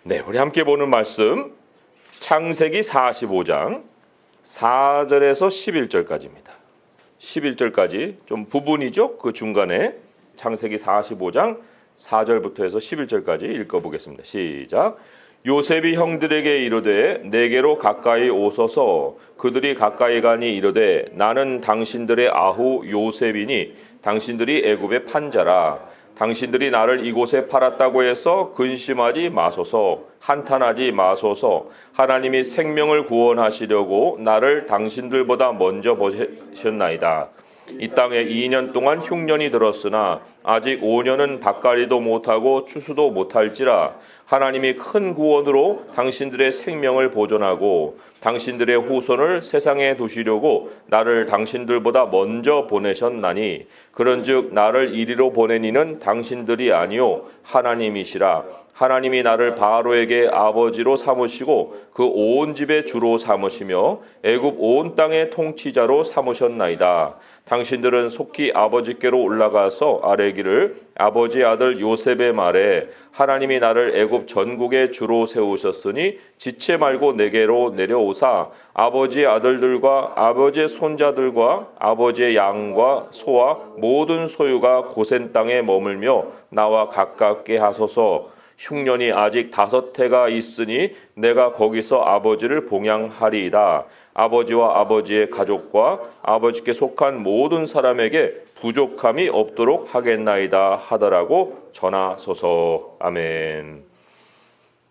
네, 우리 함께 보는 말씀 창세기 45장 4절에서 11절까지입니다. 11절까지 좀 부분이죠. 그 중간에 창세기 45장 4절부터 해서 11절까지 읽어보겠습니다. 시작. 요셉이 형들에게 이르되 내게로 가까이 오소서. 그들이 가까이 가니 이르되 나는 당신들의 아후 요셉이니 당신들이 애굽의 판자라. 당신들이 나를 이곳에 팔았다고 해서 근심하지 마소서. 한탄하지 마소서. 하나님이 생명을 구원하시려고 나를 당신들보다 먼저 보셨나이다. 이 땅에 2년 동안 흉년이 들었으나 아직 5년은 밭갈이도 못하고 추수도 못할지라. 하나님이 큰 구원으로 당신들의 생명을 보존하고 당신들의 후손을 세상에 두시려고 나를 당신들보다 먼저 보내셨나니 그런즉 나를 이리로 보낸 이는 당신들이 아니요 하나님이시라. 하나님이 나를 바로에게 아버지로 삼으시고 그 온 집의 주로 삼으시며 애굽 온 땅의 통치자로 삼으셨나이다. 당신들은 속히 아버지께로 올라가서 아뢰기를 아버지 아들 요셉의 말에 하나님이 나를 애굽 전국의 주로 세우셨으니 지체 말고 내게로 내려오사 아버지의 아들들과 아버지의 손자들과 아버지의 양과 소와 모든 소유가 고센 땅에 머물며 나와 가깝게 하소서. 흉년이 아직 5해가 있으니 내가 거기서 아버지를 봉양하리이다. 아버지와 아버지의 가족과 아버지께 속한 모든 사람에게 부족함이 없도록 하겠나이다 하더라고 전하소서. 아멘.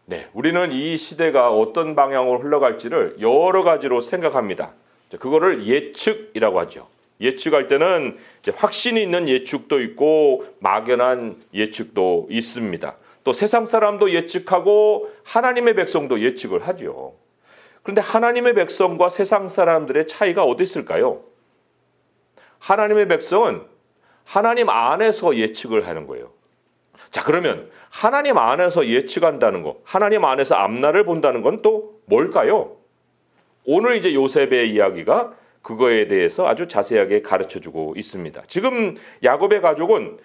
네, 우리는 이 시대가 어떤 방향으로 흘러갈지를 여러 가지로 생각합니다. 그거를 예측이라고 하죠. 예측할 때는 이제 확신이 있는 예측도 있고 막연한 예측도 있습니다. 또 세상 사람도 예측하고 하나님의 백성도 예측을 하죠. 그런데 하나님의 백성과 세상 사람들의 차이가 어디 있을까요? 하나님의 백성은 하나님 안에서 예측을 하는 거예요. 자, 그러면 하나님 안에서 예측한다는 거, 하나님 안에서 앞날을 본다는 건 또 뭘까요? 오늘 이제 요셉의 이야기가 그거에 대해서 아주 자세하게 가르쳐주고 있습니다. 지금 야곱의 가족은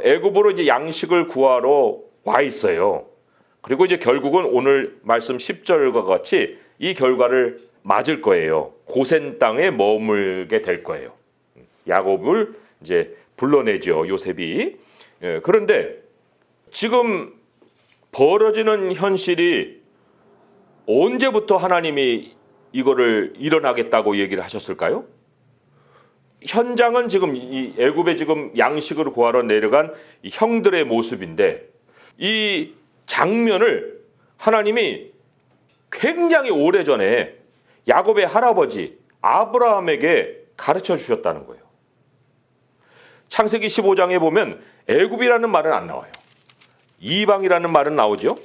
애굽으로 이제 양식을 구하러 와 있어요. 그리고 이제 결국은 오늘 말씀 10절과 같이 이 결과를 맞을 거예요. 고센 땅에 머물게 될 거예요. 야곱을 이제 불러내죠, 요셉이. 그런데 지금 벌어지는 현실이 언제부터 하나님이 이거를 일어나겠다고 얘기를 하셨을까요? 현장은 지금 이 애굽에 지금 양식을 구하러 내려간 이 형들의 모습인데 이 장면을 하나님이 굉장히 오래전에 야곱의 할아버지 아브라함에게 가르쳐 주셨다는 거예요. 창세기 15장에 보면 애굽이라는 말은 안 나와요. 이방이라는 말은 나오죠.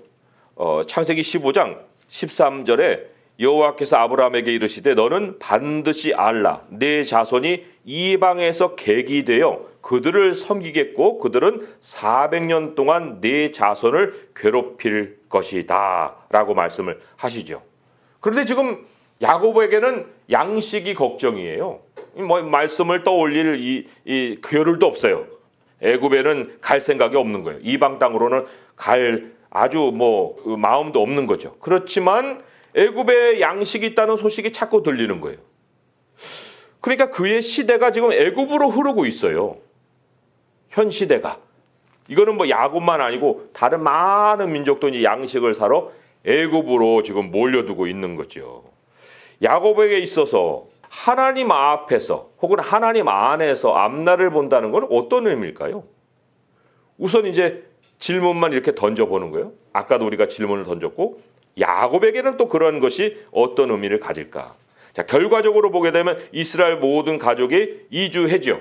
창세기 15장 13절에 여호와께서 아브라함에게 이르시되 너는 반드시 알라 내 자손이 이방에서 객이 되어 그들을 섬기겠고 그들은 400년 동안 내 자손을 괴롭힐 것이다 라고 말씀을 하시죠. 그런데 지금 야곱에게는 양식이 걱정이에요. 뭐 말씀을 떠올릴 이 겨를도 없어요. 애굽에는 갈 생각이 없는 거예요. 이방 땅으로는 갈 아주 마음도 없는 거죠. 그렇지만 애굽에 양식이 있다는 소식이 자꾸 들리는 거예요. 그러니까 그의 시대가 지금 애굽으로 흐르고 있어요. 현 시대가. 이거는 야곱만 아니고 다른 많은 민족도 이제 양식을 사러 애굽으로 지금 몰려두고 있는 거죠. 야곱에게 있어서 하나님 앞에서 혹은 하나님 안에서 앞날을 본다는 건 어떤 의미일까요? 우선 이제 질문만 이렇게 던져보는 거예요. 아까도 우리가 질문을 던졌고 야곱에게는 또 그런 것이 어떤 의미를 가질까? 자, 결과적으로 보게 되면 이스라엘 모든 가족이 이주했죠.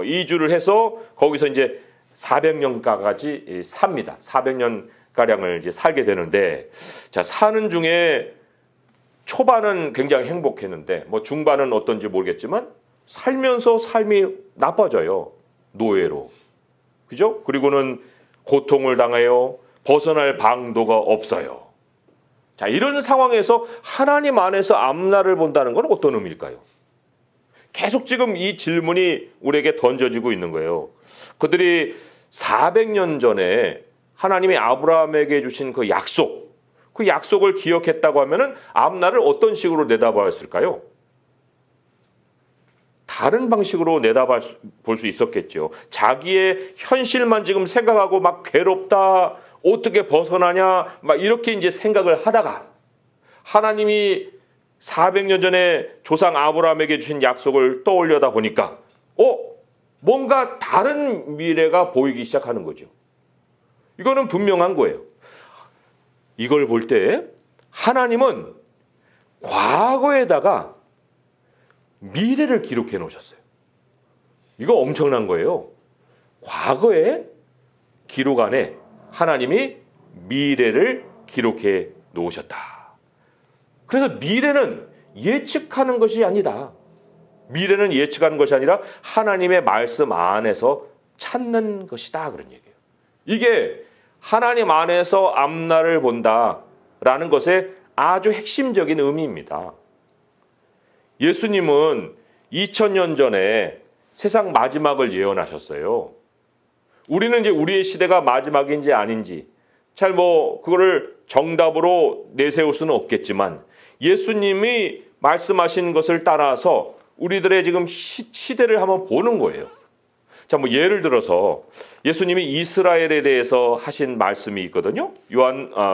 이주를 해서 거기서 이제 400년까지 삽니다. 400년 가량을 이제 살게 되는데, 자, 사는 중에 초반은 굉장히 행복했는데, 중반은 어떤지 모르겠지만 살면서 삶이 나빠져요. 노예로, 그죠? 그리고는 고통을 당해요. 벗어날 방도가 없어요. 자, 이런 상황에서 하나님 안에서 앞날을 본다는 건 어떤 의미일까요? 계속 지금 이 질문이 우리에게 던져지고 있는 거예요. 그들이 400년 전에 하나님이 아브라함에게 주신 그 약속, 그 약속을 기억했다고 하면은 앞날을 어떤 식으로 내다봤을까요? 다른 방식으로 내다볼 수 있었겠죠. 자기의 현실만 지금 생각하고 막 괴롭다, 어떻게 벗어나냐, 막 이렇게 이제 생각을 하다가 하나님이 400년 전에 조상 아브라함에게 주신 약속을 떠올려다 보니까 뭔가 다른 미래가 보이기 시작하는 거죠. 이거는 분명한 거예요. 이걸 볼 때 하나님은 과거에다가 미래를 기록해 놓으셨어요. 이거 엄청난 거예요. 과거에 기록 안에 하나님이 미래를 기록해 놓으셨다. 그래서 미래는 예측하는 것이 아니다. 미래는 예측하는 것이 아니라 하나님의 말씀 안에서 찾는 것이다. 그런 얘기예요. 이게 하나님 안에서 앞날을 본다라는 것의 아주 핵심적인 의미입니다. 예수님은 2000년 전에 세상 마지막을 예언하셨어요. 우리는 이제 우리의 시대가 마지막인지 아닌지 잘 그거를 정답으로 내세울 수는 없겠지만 예수님이 말씀하신 것을 따라서 우리들의 지금 시대를 한번 보는 거예요. 자, 예를 들어서 예수님이 이스라엘에 대해서 하신 말씀이 있거든요.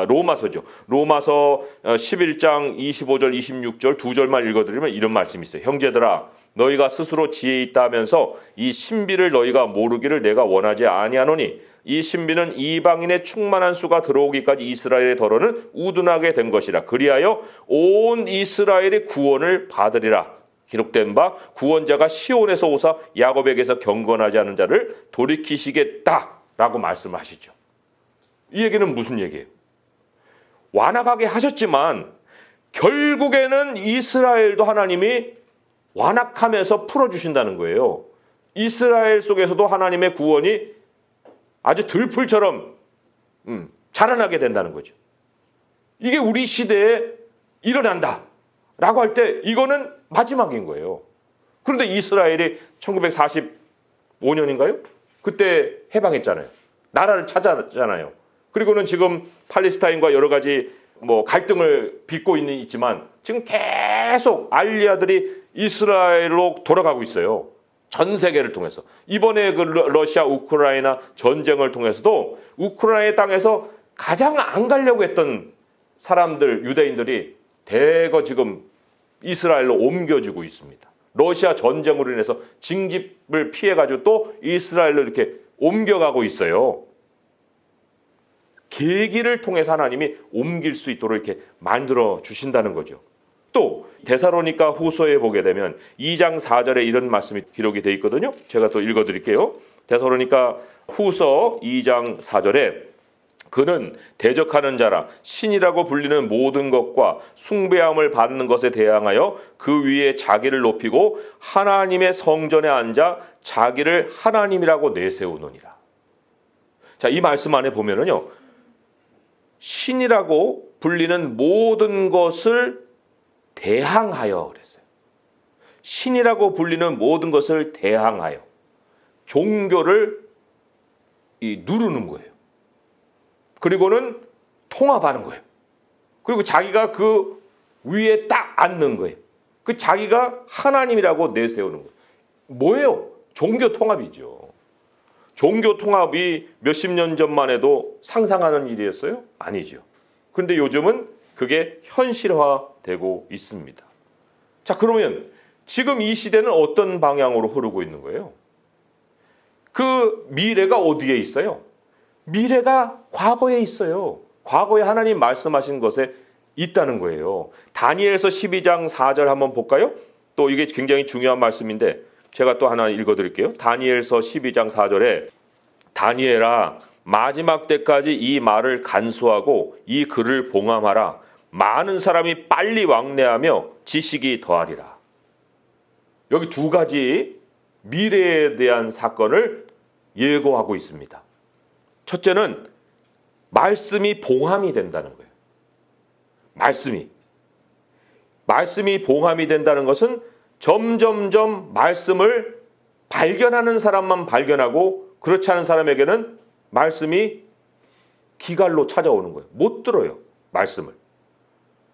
로마서죠. 로마서 11장 25절 26절 두 절만 읽어드리면 이런 말씀이 있어요. 형제들아 너희가 스스로 지혜 있다 하면서 이 신비를 너희가 모르기를 내가 원하지 아니하노니 이 신비는 이방인의 충만한 수가 들어오기까지 이스라엘의 더러는 우둔하게 된 것이라. 그리하여 온 이스라엘의 구원을 받으리라. 기록된 바 구원자가 시온에서 오사 야곱에게서 경건하지 않은 자를 돌이키시겠다라고 말씀하시죠. 이 얘기는 무슨 얘기예요? 완악하게 하셨지만 결국에는 이스라엘도 하나님이 완악하면서 풀어주신다는 거예요. 이스라엘 속에서도 하나님의 구원이 아주 들풀처럼 자라나게 된다는 거죠. 이게 우리 시대에 일어난다 라고 할 때 이거는 마지막인 거예요. 그런데 이스라엘이 1945년인가요? 그때 해방했잖아요. 나라를 찾았잖아요. 그리고는 지금 팔레스타인과 여러 가지 갈등을 빚고 있지만 지금 계속 알리아들이 이스라엘로 돌아가고 있어요. 전 세계를 통해서. 이번에 그 러시아 우크라이나 전쟁을 통해서도 우크라이나 땅에서 가장 안 가려고 했던 사람들, 유대인들이 대거 지금 이스라엘로 옮겨주고 있습니다. 러시아 전쟁으로 인해서 징집을 피해가지고 또 이스라엘로 이렇게 옮겨가고 있어요. 계기를 통해서 하나님이 옮길 수 있도록 이렇게 만들어 주신다는 거죠. 또 데살로니가 후서에 보게 되면 2장 4절에 이런 말씀이 기록이 되어 있거든요. 제가 또 읽어드릴게요. 데살로니가 후서 2장 4절에 그는 대적하는 자라 신이라고 불리는 모든 것과 숭배함을 받는 것에 대항하여 그 위에 자기를 높이고 하나님의 성전에 앉아 자기를 하나님이라고 내세우느니라. 자, 이 말씀 안에 보면은요, 신이라고 불리는 모든 것을 대항하여 그랬어요. 신이라고 불리는 모든 것을 대항하여 종교를 누르는 거예요. 그리고는 통합하는 거예요. 그리고 자기가 그 위에 딱 앉는 거예요. 그 자기가 하나님이라고 내세우는 거예요. 뭐예요? 종교 통합이죠. 종교 통합이 몇십 년 전만 해도 상상하는 일이었어요? 아니죠. 그런데 요즘은 그게 현실화되고 있습니다. 자, 그러면 지금 이 시대는 어떤 방향으로 흐르고 있는 거예요? 그 미래가 어디에 있어요? 미래가 과거에 있어요. 과거에 하나님 말씀하신 것에 있다는 거예요. 다니엘서 12장 4절 한번 볼까요? 또 이게 굉장히 중요한 말씀인데 제가 또 하나 읽어드릴게요. 다니엘서 12장 4절에 다니엘아 마지막 때까지 이 말을 간수하고 이 글을 봉함하라. 많은 사람이 빨리 왕래하며 지식이 더하리라. 여기 두 가지 미래에 대한 사건을 예고하고 있습니다. 첫째는 말씀이 봉함이 된다는 거예요. 말씀이 봉함이 된다는 것은 점점점 말씀을 발견하는 사람만 발견하고 그렇지 않은 사람에게는 말씀이 기갈로 찾아오는 거예요. 못 들어요. 말씀을.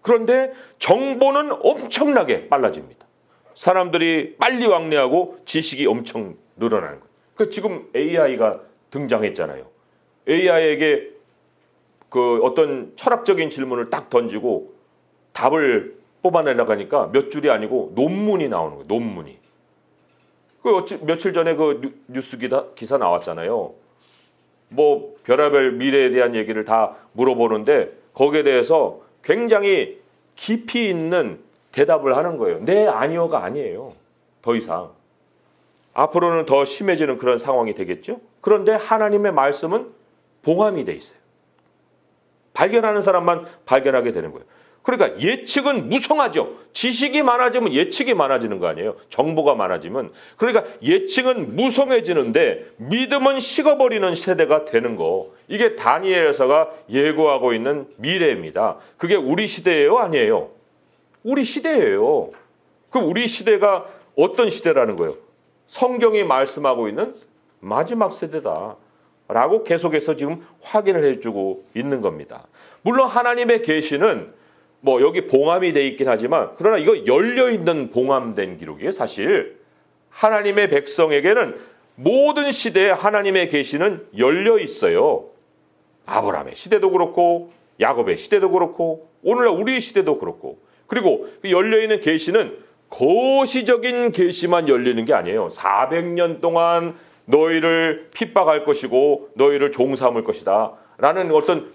그런데 정보는 엄청나게 빨라집니다. 사람들이 빨리 왕래하고 지식이 엄청 늘어나는 거예요. 그러니까 지금 AI가 등장했잖아요. AI에게 그 어떤 철학적인 질문을 딱 던지고 답을 뽑아내려고 하니까 몇 줄이 아니고 논문이 나오는 거예요. 논문이. 며칠 전에 그 뉴스 기사 나왔잖아요. 뭐 별의별 미래에 대한 얘기를 다 물어보는데 거기에 대해서 굉장히 깊이 있는 대답을 하는 거예요. 네, 아니요가 아니에요. 더 이상. 앞으로는 더 심해지는 그런 상황이 되겠죠. 그런데 하나님의 말씀은 봉함이 돼 있어요. 발견하는 사람만 발견하게 되는 거예요. 그러니까 예측은 무성하죠. 지식이 많아지면 예측이 많아지는 거 아니에요. 정보가 많아지면. 그러니까 예측은 무성해지는데 믿음은 식어버리는 세대가 되는 거. 이게 다니엘서가 예고하고 있는 미래입니다. 그게 우리 시대예요? 아니에요? 우리 시대예요. 그럼 우리 시대가 어떤 시대라는 거예요? 성경이 말씀하고 있는 마지막 세대다. 라고 계속해서 지금 확인을 해주고 있는 겁니다. 물론 하나님의 계시는 뭐 여기 봉함이 돼 있긴 하지만 그러나 이거 열려있는 봉함된 기록이에요. 사실 하나님의 백성에게는 모든 시대에 하나님의 계시는 열려 있어요. 아브라함의 시대도 그렇고 야곱의 시대도 그렇고 오늘날 우리 시대도 그렇고 그리고 열려있는 계시는 거시적인 계시만 열리는 게 아니에요. 400년 동안 너희를 핍박할 것이고 너희를 종삼을 것이다 라는 어떤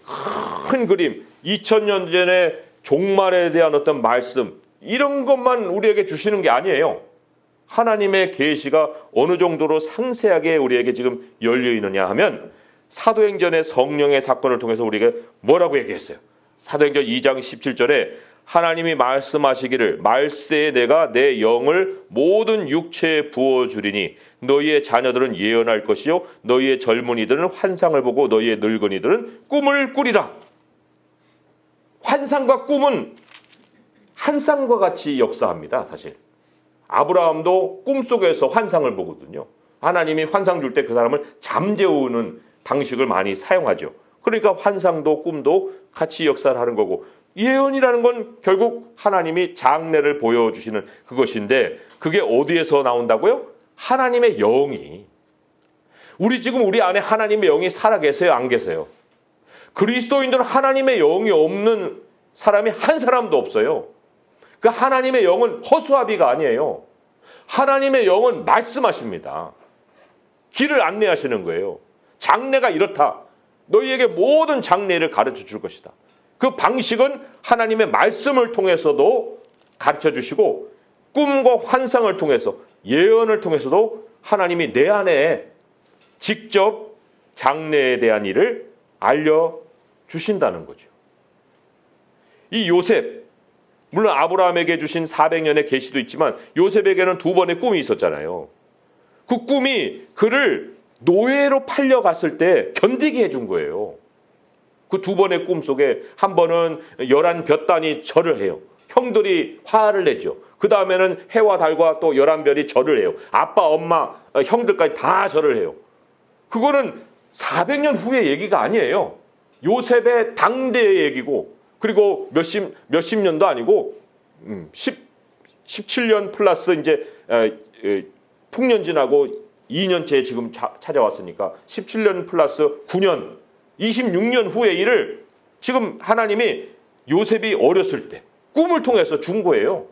큰 그림 2000년 전에 종말에 대한 어떤 말씀 이런 것만 우리에게 주시는 게 아니에요. 하나님의 계시가 어느 정도로 상세하게 우리에게 지금 열려 있느냐 하면 사도행전의 성령의 사건을 통해서 우리에게 뭐라고 얘기했어요? 사도행전 2장 17절에 하나님이 말씀하시기를 말세에 내가 내 영을 모든 육체에 부어주리니 너희의 자녀들은 예언할 것이요 너희의 젊은이들은 환상을 보고 너희의 늙은이들은 꿈을 꾸리라. 환상과 꿈은 한 쌍과 같이 역사합니다. 사실 아브라함도 꿈속에서 환상을 보거든요. 하나님이 환상 줄 때 그 사람을 잠재우는 방식을 많이 사용하죠. 그러니까 환상도 꿈도 같이 역사를 하는 거고 예언이라는 건 결국 하나님이 장래를 보여주시는 그것인데 그게 어디에서 나온다고요? 하나님의 영이. 우리 안에 하나님의 영이 살아계세요? 안 계세요? 그리스도인들은 하나님의 영이 없는 사람이 한 사람도 없어요. 그 하나님의 영은 허수아비가 아니에요. 하나님의 영은 말씀하십니다. 길을 안내하시는 거예요. 장래가 이렇다. 너희에게 모든 장래를 가르쳐 줄 것이다. 그 방식은 하나님의 말씀을 통해서도 가르쳐 주시고 꿈과 환상을 통해서 예언을 통해서도 하나님이 내 안에 직접 장래에 대한 일을 알려주신다는 거죠. 이 요셉, 물론 아브라함에게 주신 400년의 계시도 있지만 요셉에게는 2번의 꿈이 있었잖아요. 그 꿈이 그를 노예로 팔려갔을 때 견디게 해준 거예요. 그 2번의 꿈 속에 한 번은 11볕단이 절을 해요. 형들이 화를 내죠. 그 다음에는 해와 달과 또 11별이 절을 해요. 아빠, 엄마, 형들까지 다 절을 해요. 그거는 400년 후의 얘기가 아니에요. 요셉의 당대의 얘기고 그리고 몇십 년도 아니고 17년 플러스 이제 풍년 지나고 2년째 지금 찾아왔으니까 17년 플러스 9년 26년 후의 일을 지금 하나님이 요셉이 어렸을 때 꿈을 통해서 준 거예요.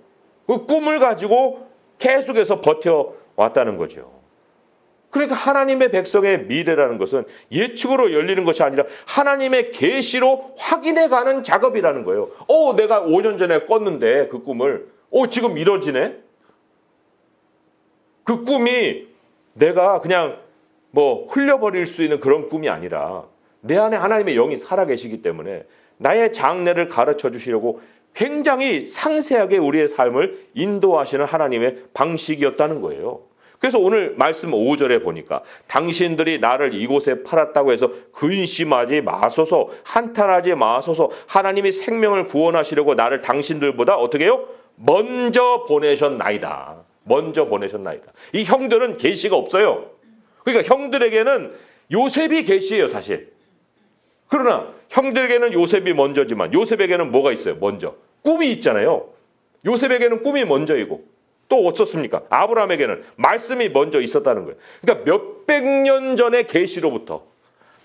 그 꿈을 가지고 계속해서 버텨왔다는 거죠. 그러니까 하나님의 백성의 미래라는 것은 예측으로 열리는 것이 아니라 하나님의 계시로 확인해가는 작업이라는 거예요. 내가 5년 전에 꿨는데 그 꿈을 지금 이뤄지네. 그 꿈이 내가 그냥 뭐 흘려버릴 수 있는 그런 꿈이 아니라 내 안에 하나님의 영이 살아계시기 때문에 나의 장래를 가르쳐 주시려고 굉장히 상세하게 우리의 삶을 인도하시는 하나님의 방식이었다는 거예요. 그래서 오늘 말씀 5절에 보니까 당신들이 나를 이곳에 팔았다고 해서 근심하지 마소서, 한탄하지 마소서. 하나님이 생명을 구원하시려고 나를 당신들보다 어떻게 해요? 먼저 보내셨나이다. 먼저 보내셨나이다. 이 형들은 계시가 없어요. 그러니까 형들에게는 요셉이 계시예요, 사실. 그러나 형들에게는 요셉이 먼저지만 요셉에게는 뭐가 있어요? 먼저 꿈이 있잖아요. 요셉에게는 꿈이 먼저이고 또 어떻습니까? 아브라함에게는 말씀이 먼저 있었다는 거예요. 그러니까 몇백 년 전의 계시로부터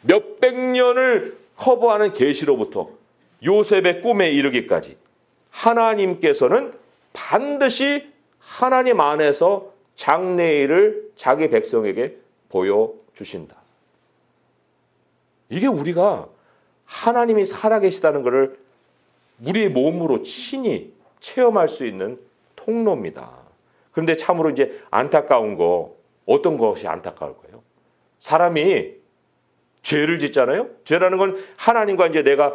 몇백 년을 커버하는 계시로부터 요셉의 꿈에 이르기까지 하나님께서는 반드시 하나님 안에서 장래일을 자기 백성에게 보여주신다. 이게 우리가 하나님이 살아계시다는 것을 우리의 몸으로 친히 체험할 수 있는 통로입니다. 그런데 참으로 이제 안타까운 거, 어떤 것이 안타까울 거예요? 사람이 죄를 짓잖아요. 죄라는 건 하나님과 이제 내가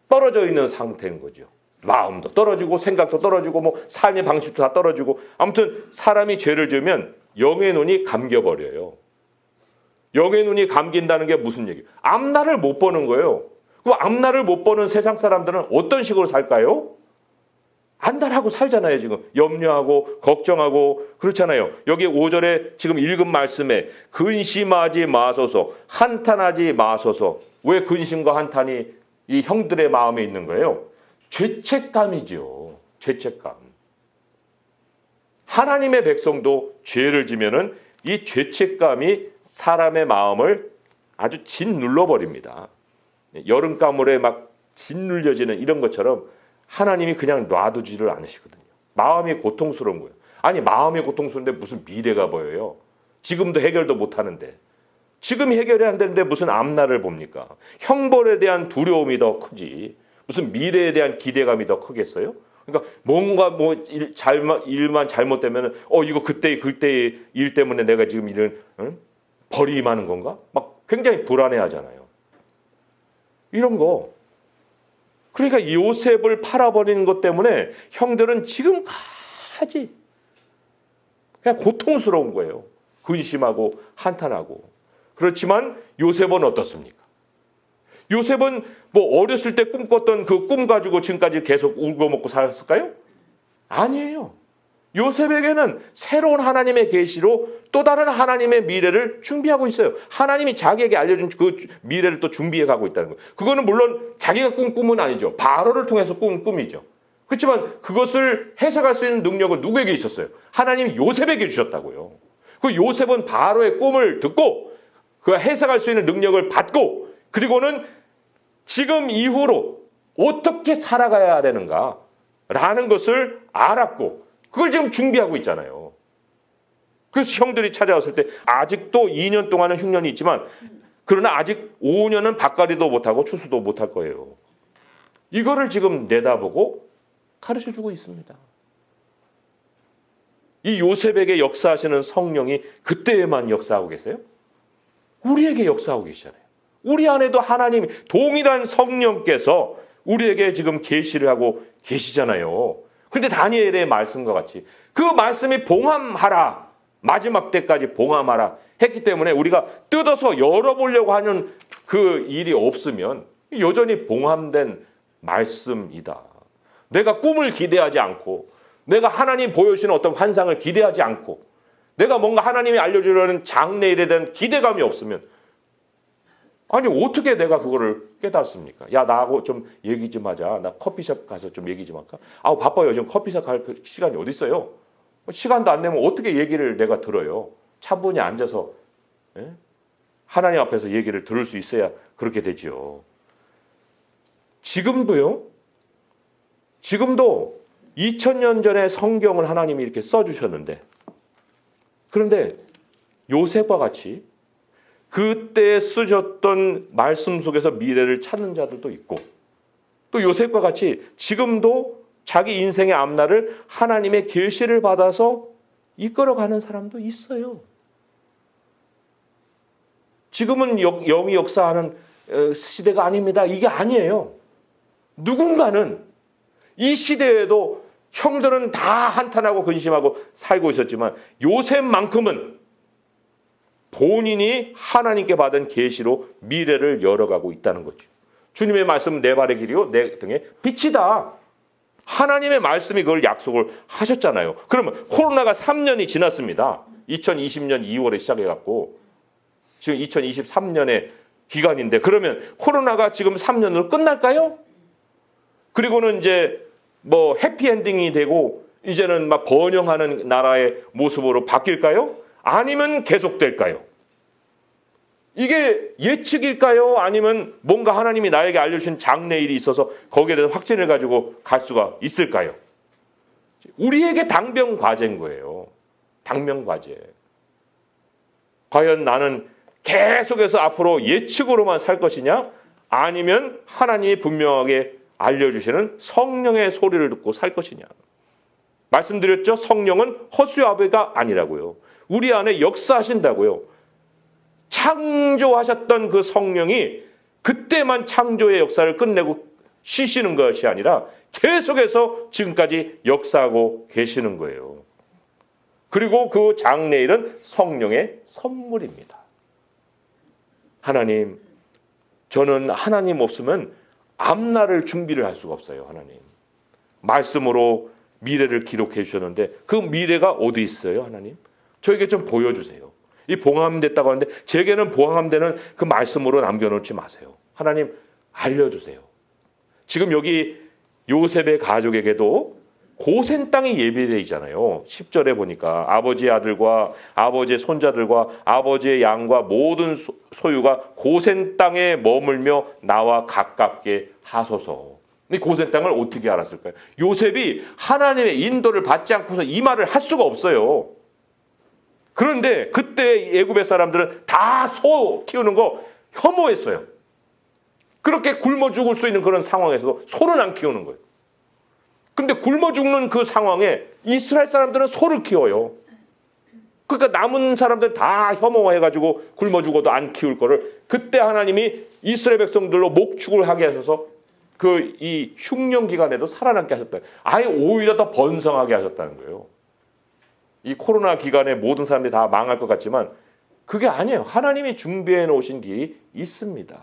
떨어져 있는 상태인 거죠. 마음도 떨어지고 생각도 떨어지고 뭐 삶의 방식도 다 떨어지고 아무튼 사람이 죄를 지으면 영의 눈이 감겨버려요. 영의 눈이 감긴다는 게 무슨 얘기예요? 앞날을 못 보는 거예요. 그럼 앞날을 못 보는 세상 사람들은 어떤 식으로 살까요? 안달하고 살잖아요. 지금 염려하고 걱정하고 그렇잖아요. 여기 5절에 지금 읽은 말씀에 근심하지 마소서, 한탄하지 마소서. 왜 근심과 한탄이 이 형들의 마음에 있는 거예요? 죄책감이죠. 죄책감. 하나님의 백성도 죄를 지면은 이 죄책감이 사람의 마음을 아주 짓눌러 버립니다. 여름가물에 막 짓눌려지는 이런 것처럼 하나님이 그냥 놔두지를 않으시거든요. 마음이 고통스러운 거예요. 아니 마음이 고통스러운데 무슨 미래가 보여요? 지금도 해결도 못하는데 지금 해결이 안 되는데 무슨 앞날을 봅니까? 형벌에 대한 두려움이 더 크지 무슨 미래에 대한 기대감이 더 크겠어요? 그러니까 뭔가 뭐 일만 잘못되면 이거 그때 일 때문에 내가 지금 이런 벌이 임하는 건가? 막 굉장히 불안해하잖아요. 이런 거. 그러니까 요셉을 팔아버리는 것 때문에 형들은 지금까지 그냥 고통스러운 거예요. 근심하고 한탄하고. 그렇지만 요셉은 어떻습니까? 요셉은 뭐 어렸을 때 꿈꿨던 그 꿈 가지고 지금까지 계속 울고 먹고 살았을까요? 아니에요. 요셉에게는 새로운 하나님의 계시로 또 다른 하나님의 미래를 준비하고 있어요. 하나님이 자기에게 알려준 그 미래를 또 준비해 가고 있다는 거예요. 그거는 물론 자기가 꾼 꿈은 아니죠. 바로를 통해서 꾼 꿈이죠. 그렇지만 그것을 해석할 수 있는 능력은 누구에게 있었어요? 하나님이 요셉에게 주셨다고요. 그 요셉은 바로의 꿈을 듣고 그 해석할 수 있는 능력을 받고 그리고는 지금 이후로 어떻게 살아가야 되는가라는 것을 알았고 그걸 지금 준비하고 있잖아요. 그래서 형들이 찾아왔을 때 아직도 2년 동안은 흉년이 있지만 그러나 아직 5년은 밭갈이도 못하고 추수도 못할 거예요. 이거를 지금 내다보고 가르쳐주고 있습니다. 이 요셉에게 역사하시는 성령이 그때에만 역사하고 계세요? 우리에게 역사하고 계시잖아요. 우리 안에도 하나님 동일한 성령께서 우리에게 지금 계시를 하고 계시잖아요. 근데 다니엘의 말씀과 같이 그 말씀이 봉함하라. 마지막 때까지 봉함하라 했기 때문에 우리가 뜯어서 열어보려고 하는 그 일이 없으면 여전히 봉함된 말씀이다. 내가 꿈을 기대하지 않고 내가 하나님 보여주시는 어떤 환상을 기대하지 않고 내가 뭔가 하나님이 알려주려는 장래일에 대한 기대감이 없으면 아니 어떻게 내가 그거를 깨닫습니까? 야 나하고 좀 얘기 좀 하자. 나 커피숍 가서 좀 얘기 좀 할까? 아우 바빠요. 지금 커피숍 갈 시간이 어디 있어요? 시간도 안 되면 어떻게 얘기를 내가 들어요? 차분히 앉아서 하나님 앞에서 얘기를 들을 수 있어야 그렇게 되지요. 지금도 2000년 전에 성경을 하나님이 이렇게 써주셨는데 그런데 요셉과 같이 그때 쓰셨던 말씀 속에서 미래를 찾는 자들도 있고 또 요셉과 같이 지금도 자기 인생의 앞날을 하나님의 계시를 받아서 이끌어가는 사람도 있어요. 지금은 영이 역사하는 시대가 아닙니다. 이게 아니에요. 누군가는 이 시대에도 형들은 다 한탄하고 근심하고 살고 있었지만 요셉만큼은 본인이 하나님께 받은 계시로 미래를 열어가고 있다는 거죠. 주님의 말씀은 내 발의 길이요 내 등의 빛이다. 하나님의 말씀이 그걸 약속을 하셨잖아요. 그러면 코로나가 3년이 지났습니다. 2020년 2월에 시작해갖고 지금 2023년에 기간인데 그러면 코로나가 지금 3년으로 끝날까요? 그리고는 이제 뭐 해피엔딩이 되고 이제는 막 번영하는 나라의 모습으로 바뀔까요? 아니면 계속될까요? 이게 예측일까요? 아니면 뭔가 하나님이 나에게 알려주신 장래일이 있어서 거기에 대해서 확신을 가지고 갈 수가 있을까요? 우리에게 당면과제인 거예요. 당면과제. 과연 나는 계속해서 앞으로 예측으로만 살 것이냐? 아니면 하나님이 분명하게 알려주시는 성령의 소리를 듣고 살 것이냐? 말씀드렸죠? 성령은 허수아비가 아니라고요. 우리 안에 역사하신다고요. 창조하셨던 그 성령이 그때만 창조의 역사를 끝내고 쉬시는 것이 아니라 계속해서 지금까지 역사하고 계시는 거예요. 그리고 그 장래일은 성령의 선물입니다. 하나님, 저는 하나님 없으면 앞날을 준비를 할 수가 없어요. 하나님. 말씀으로 미래를 기록해 주셨는데 그 미래가 어디 있어요? 하나님. 저에게 좀 보여주세요. 이 봉함됐다고 하는데 제게는 봉함되는 그 말씀으로 남겨놓지 마세요. 하나님 알려주세요. 지금 여기 요셉의 가족에게도 고센 땅이 예비되어 있잖아요. 10절에 보니까 아버지의 아들과 아버지의 손자들과 아버지의 양과 모든 소유가 고센 땅에 머물며 나와 가깝게 하소서. 이 고센 땅을 어떻게 알았을까요? 요셉이 하나님의 인도를 받지 않고서 이 말을 할 수가 없어요. 그런데 그때 애굽의 사람들은 다 소 키우는 거 혐오했어요. 그렇게 굶어 죽을 수 있는 그런 상황에서도 소는 안 키우는 거예요. 근데 굶어 죽는 그 상황에 이스라엘 사람들은 소를 키워요. 그러니까 남은 사람들 다 혐오해가지고 굶어 죽어도 안 키울 거를 그때 하나님이 이스라엘 백성들로 목축을 하게 하셔서 그 이 흉년 기간에도 살아남게 하셨다. 아예 오히려 더 번성하게 하셨다는 거예요. 이 코로나 기간에 모든 사람들이 다 망할 것 같지만 그게 아니에요. 하나님이 준비해 놓으신 길이 있습니다.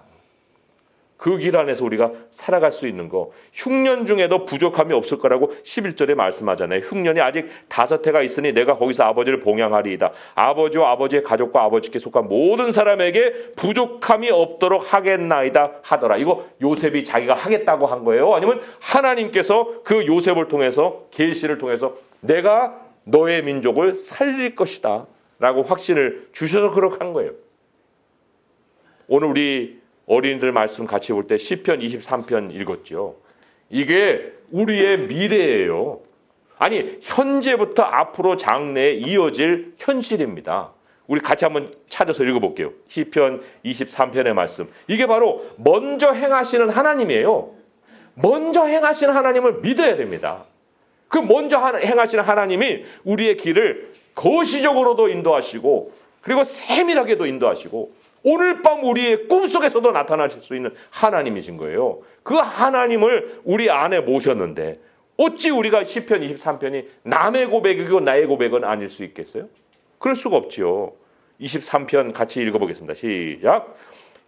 그 길 안에서 우리가 살아갈 수 있는 거. 흉년 중에도 부족함이 없을 거라고 11절에 말씀하잖아요. 흉년이 아직 5해가 있으니 내가 거기서 아버지를 봉양하리이다. 아버지와 아버지의 가족과 아버지께 속한 모든 사람에게 부족함이 없도록 하겠나이다 하더라. 이거 요셉이 자기가 하겠다고 한 거예요? 아니면 하나님께서 그 요셉을 통해서 계시를 통해서 내가 너의 민족을 살릴 것이다 라고 확신을 주셔서 그렇게 한 거예요. 오늘 우리 어린이들 말씀 같이 볼 때 시편 23편 읽었죠. 이게 우리의 미래예요. 아니 현재부터 앞으로 장래에 이어질 현실입니다. 우리 같이 한번 찾아서 읽어볼게요. 시편 23편의 말씀. 이게 바로 먼저 행하시는 하나님이에요. 먼저 행하시는 하나님을 믿어야 됩니다. 그 먼저 행하시는 하나님이 우리의 길을 거시적으로도 인도하시고 그리고 세밀하게도 인도하시고 오늘 밤 우리의 꿈속에서도 나타나실 수 있는 하나님이신 거예요. 그 하나님을 우리 안에 모셨는데 어찌 우리가 시편 23편이 남의 고백이고 나의 고백은 아닐 수 있겠어요? 그럴 수가 없지요. 23편 같이 읽어보겠습니다. 시작.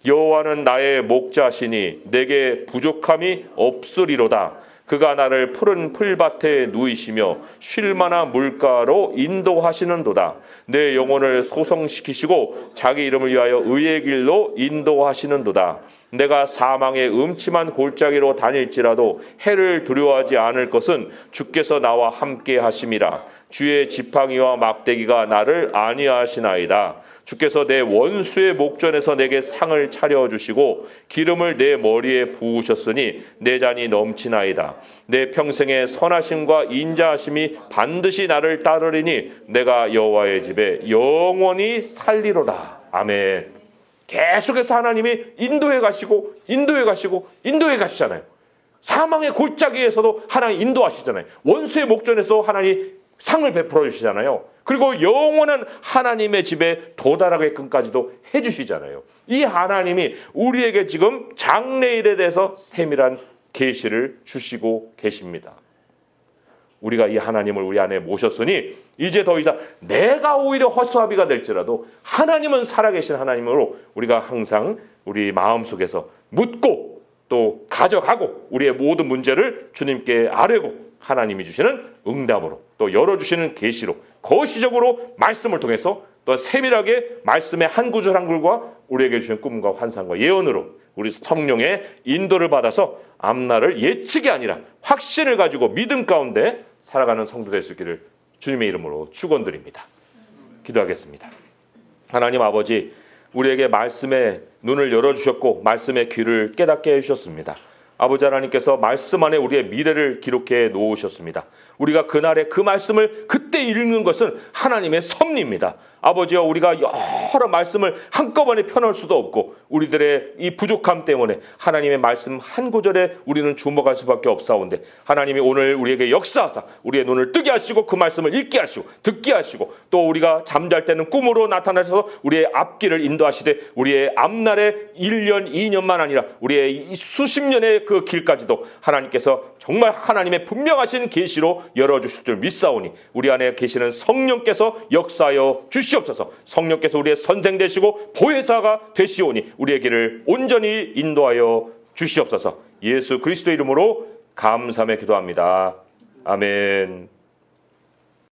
여호와는 나의 목자시니 내게 부족함이 없으리로다. 그가 나를 푸른 풀밭에 누이시며 쉴만한 물가로 인도하시는도다. 내 영혼을 소성시키시고 자기 이름을 위하여 의의 길로 인도하시는도다. 내가 사망의 음침한 골짜기로 다닐지라도 해를 두려워하지 않을 것은 주께서 나와 함께 하심이라. 주의 지팡이와 막대기가 나를 안위하시나이다. 주께서 내 원수의 목전에서 내게 상을 차려주시고 기름을 내 머리에 부으셨으니 내 잔이 넘치나이다. 내 평생의 선하심과 인자하심이 반드시 나를 따르리니 내가 여호와의 집에 영원히 살리로다. 아멘. 계속해서 하나님이 인도해 가시고 인도해 가시잖아요. 사망의 골짜기에서도 하나님 인도하시잖아요. 원수의 목전에서 하나님 상을 베풀어 주시잖아요. 그리고 영원한 하나님의 집에 도달하게끔까지도 해주시잖아요. 이 하나님이 우리에게 지금 장래일에 대해서 세밀한 계시를 주시고 계십니다. 우리가 이 하나님을 우리 안에 모셨으니 이제 더 이상 내가 오히려 허수아비가 될지라도 하나님은 살아계신 하나님으로 우리가 항상 우리 마음속에서 묻고 또 가져가고 우리의 모든 문제를 주님께 아뢰고 하나님이 주시는 응답으로 또 열어주시는 계시로 거시적으로 말씀을 통해서 또 세밀하게 말씀의 한 구절 한 글과 우리에게 주신 꿈과 환상과 예언으로 우리 성령의 인도를 받아서 앞날을 예측이 아니라 확신을 가지고 믿음 가운데 살아가는 성도 될 수 있기를 주님의 이름으로 축원드립니다. 기도하겠습니다. 하나님 아버지, 우리에게 말씀의 눈을 열어주셨고 말씀의 귀를 깨닫게 해주셨습니다. 아버지 하나님께서 말씀 안에 우리의 미래를 기록해 놓으셨습니다. 우리가 그날의 그 말씀을 그때 읽는 것은 하나님의 섭리입니다. 아버지여, 우리가 여러 말씀을 한꺼번에 펴놓을 수도 없고 우리들의 이 부족함 때문에 하나님의 말씀 한 구절에 우리는 주목할 수밖에 없사온데, 하나님이 오늘 우리에게 역사하사 우리의 눈을 뜨게 하시고 그 말씀을 읽게 하시고 듣게 하시고, 또 우리가 잠잘 때는 꿈으로 나타나셔서 우리의 앞길을 인도하시되 우리의 앞날에 1년 2년만 아니라 우리의 수십 년의 그 길까지도 하나님께서 정말 하나님의 분명하신 계시로 열어주실 줄 믿사오니, 우리 안에 계시는 성령께서 역사하여 주시옵소서. 성령께서 우리의 선생 되시고 보혜사가 되시오니 우리의 길을 온전히 인도하여 주시옵소서. 예수 그리스도 이름으로 감사하며 기도합니다. 아멘.